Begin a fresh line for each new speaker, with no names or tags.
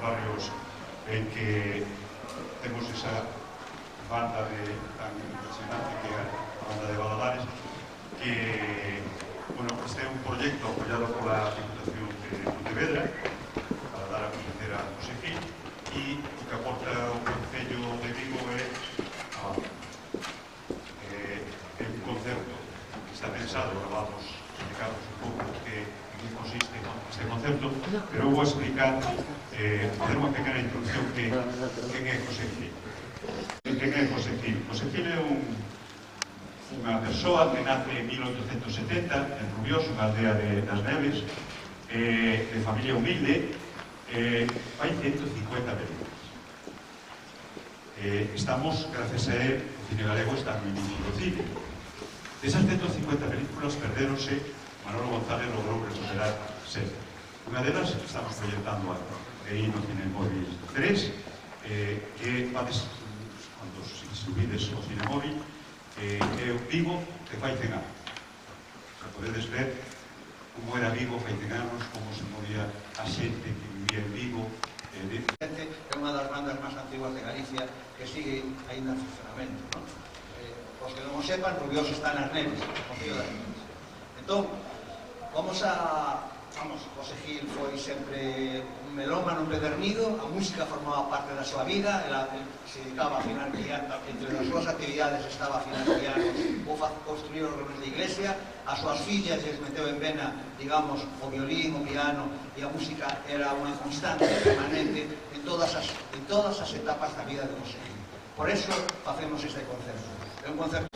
barrios en que temos esa banda tan impresionante que é a banda de Valadares, que, bueno, este é un proxecto apoiado pola Diputación de Pontevedra para dar a conocer a José Gil, e o que aporta o Concello de Vigo é un concepto que está pensado, agora vamos a explicarnos un pouco en que consiste este concepto, pero eu vou explicar, fazer unha pequena introducción que é José Gil. Quen é José Gil? José Gil é unha persoa que nace en 1870 en Rubiós, unha aldea das Neves, de familia humilde, fai 150 películas. Estamos, gracias a él, o cine galego está no inicio do cine. Desas 150 películas perdéronse, Manolo González logrou recuperar 7. Unha delas estamos proyectando aí no Cinemóvil 3, que vades, cando subides o Cinemóvil, é o Vigo que fai 100 anos. Podedes ver como era Vigo fai 100 anos, como se movía a xente que vivía en Vigo.
É unha das bandas máis antiguas de Galicia que sigue ainda en funcionamento, non? Os que non o sepan, Rubiós está nas Neves, o Concello das Neves. Entón, José Gil foi sempre un melómano empedernido, a música formaba parte da súa vida, ele se dedicaba a financiar, entre as súas actividades estaba a financiar ou construir os renos de iglesia, as súas fillas les meteu en vena, digamos, o violín, o piano, e a música era unha constante permanente en todas as etapas da vida de José Gil. Por eso facemos este concerto. É un concerto.